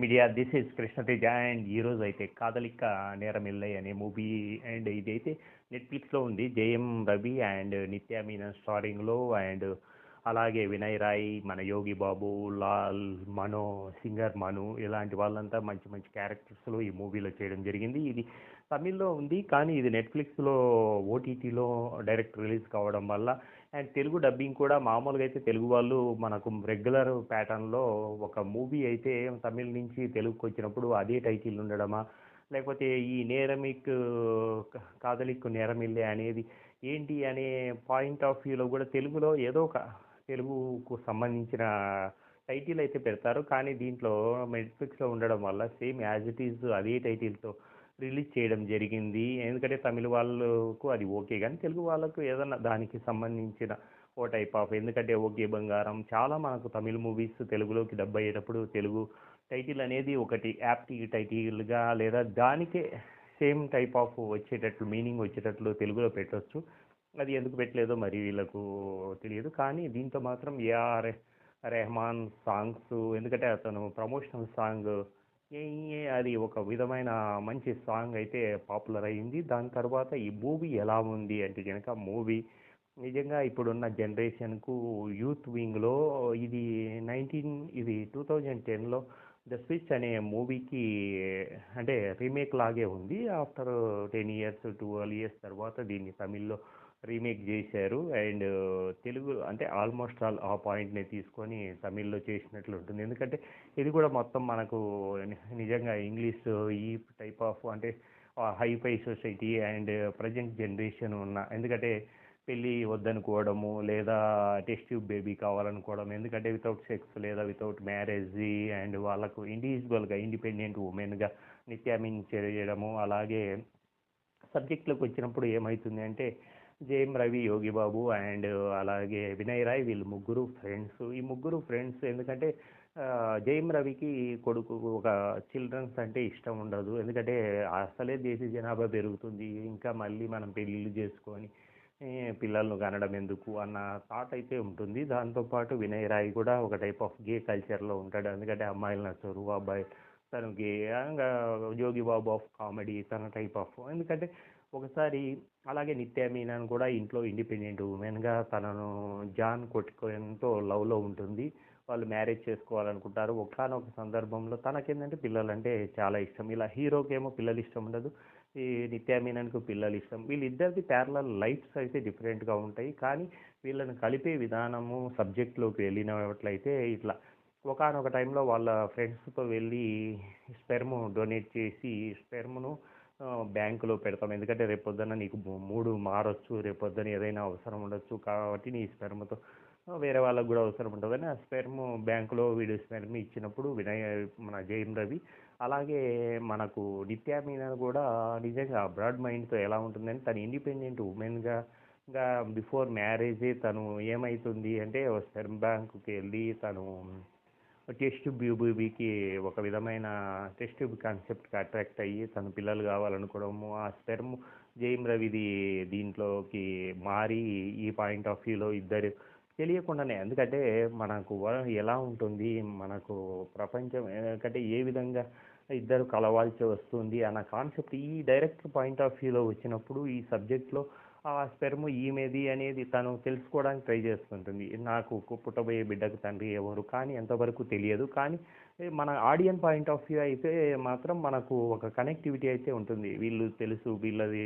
Media this is Krishna Teja and ఈరోజు అయితే కాదలిక్క నేరమిల్లై అనే మూవీ అండ్ ఇదైతే నెట్ఫ్లిక్స్లో ఉంది. జేఎం రవి అండ్ నిత్య మీనన్ స్టారింగ్లో అండ్ అలాగే వినయ్ రాయ్, మన యోగి బాబు, లాల్, మనో, సింగర్ మను ఇలాంటి వాళ్ళంతా మంచి మంచి క్యారెక్టర్స్లో ఈ మూవీలో చేయడం జరిగింది. ఇది తమిళ్లో ఉంది కానీ ఇది నెట్ఫ్లిక్స్లో ఓటీటీలో డైరెక్ట్ రిలీజ్ కావడం వల్ల అండ్ తెలుగు డబ్బింగ్ కూడా మామూలుగా అయితే తెలుగు వాళ్ళు మనకు రెగ్యులర్ ప్యాటర్న్లో ఒక మూవీ అయితే తమిళ్ నుంచి తెలుగుకి వచ్చినప్పుడు అదే టైటిల్ ఉండడమా, లేకపోతే ఈ నేరమిక్ కాదలిక్కు నేరమిల్లే అనేది ఏంటి అనే పాయింట్ ఆఫ్ వ్యూలో కూడా తెలుగులో ఏదో ఒక తెలుగుకు సంబంధించిన టైటిల్ అయితే పెడతారు. కానీ దీంట్లో నెట్ఫ్లిక్స్లో ఉండడం వల్ల సేమ్ యాజ్ ఇట్ ఈజ్ అదే టైటిల్తో రిలీజ్ చేయడం జరిగింది. ఎందుకంటే తమిళ వాళ్ళకు అది ఓకే, కానీ తెలుగు వాళ్ళకు ఏదన్నా దానికి సంబంధించిన ఓ టైప్ ఆఫ్, ఎందుకంటే ఓకే బంగారం చాలా మనకు తమిళ మూవీస్ తెలుగులోకి డబ్ అయ్యేటప్పుడు తెలుగు టైటిల్ అనేది ఒకటి యాప్ట్ టైటిల్గా లేదా దానికే సేమ్ టైప్ ఆఫ్ వచ్చేటట్లు మీనింగ్ వచ్చేటట్లు తెలుగులో పెట్టవచ్చు. అది ఎందుకు పెట్టలేదో మరి వీళ్ళకు తెలియదు. కానీ దీంతో మాత్రం ఏఆర్ రెహమాన్ సాంగ్స్, ఎందుకంటే అతను ప్రమోషనల్ సాంగ్ అది ఒక విధమైన మంచి సాంగ్ అయితే పాపులర్ అయింది. దాని తర్వాత ఈ మూవీ ఎలా ఉంది అంటే కనుక మూవీ నిజంగా ఇప్పుడున్న జనరేషన్కు యూత్ వింగ్లో ఇది ఇది 2010లో ద స్విచ్ అనే మూవీకి అంటే రీమేక్ లాగే ఉంది. ఆఫ్టర్ 10 ఇయర్స్ 12 ఇయర్స్ తర్వాత దీన్ని తమిళ్లో రీమేక్ చేశారు. అండ్ తెలుగు అంటే ఆల్మోస్ట్ ఆల్ ఆ పాయింట్ని తీసుకొని తమిళ్లో చేసినట్లు ఉంటుంది. ఎందుకంటే ఇది కూడా మొత్తం మనకు నిజంగా ఇంగ్లీష్ ఈ టైప్ ఆఫ్ అంటే hi fi society and present generation ఉన్న, ఎందుకంటే పెళ్ళి వద్దనుకోవడము లేదా టెస్ట్ ట్యూబ్ బేబీ కావాలనుకోవడం, ఎందుకంటే వితౌట్ సెక్స్ లేదా వితౌట్ మ్యారేజ్ అండ్ వాళ్ళకు ఇండివిజువల్గా ఇండిపెండెంట్ ఉమెన్గా నిత్యామిన్ చేయడము. అలాగే సబ్జెక్ట్లోకి వచ్చినప్పుడు ఏమవుతుంది అంటే జేఎం రవి, యోగి బాబు అండ్ అలాగే వినయ్ రాయ్ వీళ్ళు ముగ్గురు ఫ్రెండ్స్. ఈ ముగ్గురు ఫ్రెండ్స్ ఎందుకంటే జేఎం రవికి కొడుకు ఒక చిల్డ్రన్స్ అంటే ఇష్టం ఉండదు. ఎందుకంటే అసలే దేశ జనాభా పెరుగుతుంది, ఇంకా మళ్ళీ మనం పెళ్ళిళ్ళు చేసుకొని పిల్లలను కనడం ఎందుకు అన్న థాట్ అయితే ఉంటుంది. దాంతోపాటు వినయ్ రాయ్ కూడా ఒక టైప్ ఆఫ్ గే కల్చర్లో ఉంటాడు. ఎందుకంటే అమ్మాయిలు నచ్చరు, అబ్బాయి తను గే. ఇంకా జోగి బాబు ఆఫ్ కామెడీ తన టైప్ ఆఫ్, ఎందుకంటే ఒకసారి అలాగే నిత్య మీనన్ కూడా ఇంట్లో ఇండిపెండెంట్ ఉమెన్గా తనను జాన్ కొట్టుకోవడంతో లవ్లో ఉంటుంది. వాళ్ళు మ్యారేజ్ చేసుకోవాలనుకుంటారు. ఒకానొక సందర్భంలో తనకేంటంటే పిల్లలంటే చాలా ఇష్టం. ఇలా హీరోకేమో పిల్లలు ఇష్టం ఉండదు, ఈ నిత్య మీనన్కు పిల్లలు ఇష్టం. వీళ్ళిద్దరిది ప్యారలల్ లైఫ్స్ అయితే డిఫరెంట్గా ఉంటాయి. కానీ వీళ్ళని కలిపే విధానము సబ్జెక్ట్లోకి వెళ్ళినట్లయితే ఇట్లా ఒకానొక టైంలో వాళ్ళ ఫ్రెండ్స్తో వెళ్ళి స్పెర్మ్ డొనేట్ చేసి స్పెర్మ్ను బ్యాంకులో పెడతాం. ఎందుకంటే రేపొద్దున నీకు మూడు మారొచ్చు, రేపొద్దున ఏదైనా అవసరం ఉండొచ్చు, కాబట్టి నీ స్పెర్మ్తో వేరే వాళ్ళకు కూడా అవసరం ఉంటుందని ఆ స్పెర్మ్ బ్యాంకులో వీడు స్పెర్మ్ ఇచ్చినప్పుడు మన జేఎం రవి అలాగే మనకు నిత్య మీనన్ కూడా నిజంగా బ్రాడ్ మైండ్తో ఎలా ఉంటుందని తను ఇండిపెండెంట్ ఉమెన్గా ఇంకా బిఫోర్ మ్యారేజే తను ఏమవుతుంది అంటే స్పెర్మ్ బ్యాంకుకి వెళ్ళి తను టెస్ట్ బేబీకి ఒక విధమైన టెస్ట్ ట్యూబ్ కాన్సెప్ట్కి అట్రాక్ట్ అయ్యి తను పిల్లలు కావాలనుకోవడము, ఆ స్పెర్మ్ జేఎం రవిది దీంట్లోకి మారి ఈ పాయింట్ ఆఫ్ వ్యూలో ఇద్దరు తెలియకుండానే, ఎందుకంటే మనకు ఎలా ఉంటుంది మనకు ప్రపంచం, ఎందుకంటే ఏ విధంగా ఇద్దరు కలవాల్సి వస్తుంది అన్న కాన్సెప్ట్ ఈ డైరెక్టర్ పాయింట్ ఆఫ్ వ్యూలో వచ్చినప్పుడు ఈ సబ్జెక్ట్లో ఆ స్పెర్మ్ ఈమెది అనేది తను తెలుసుకోవడానికి ట్రై చేస్తుంటుంది. నాకు పుట్టబోయే బిడ్డకు తండ్రి ఎవరు కానీ ఎంతవరకు తెలియదు. కానీ మన ఆడియన్ పాయింట్ ఆఫ్ వ్యూ అయితే మాత్రం మనకు ఒక కనెక్టివిటీ అయితే ఉంటుంది. వీళ్ళు తెలుసు వీళ్ళది,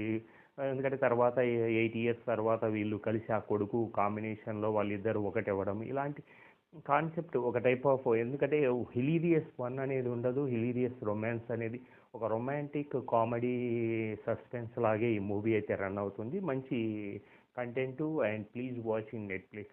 ఎందుకంటే తర్వాత 8 ఇయర్స్ తర్వాత వీళ్ళు కలిసి ఆ కొడుకు కాంబినేషన్లో వాళ్ళిద్దరు ఒకటవ్వడం, ఇలాంటి కాన్సెప్ట్ ఒక టైప్ ఆఫ్, ఎందుకంటే హిలీరియస్ ఫన్ అనేది ఉండదు, హిలీరియస్ రొమాన్స్ అనేది ఒక రొమాంటిక్ కామెడీ సస్పెన్స్ లాగే ఈ మూవీ అయితే రన్ అవుతుంది. మంచి content and please watch in Netflix.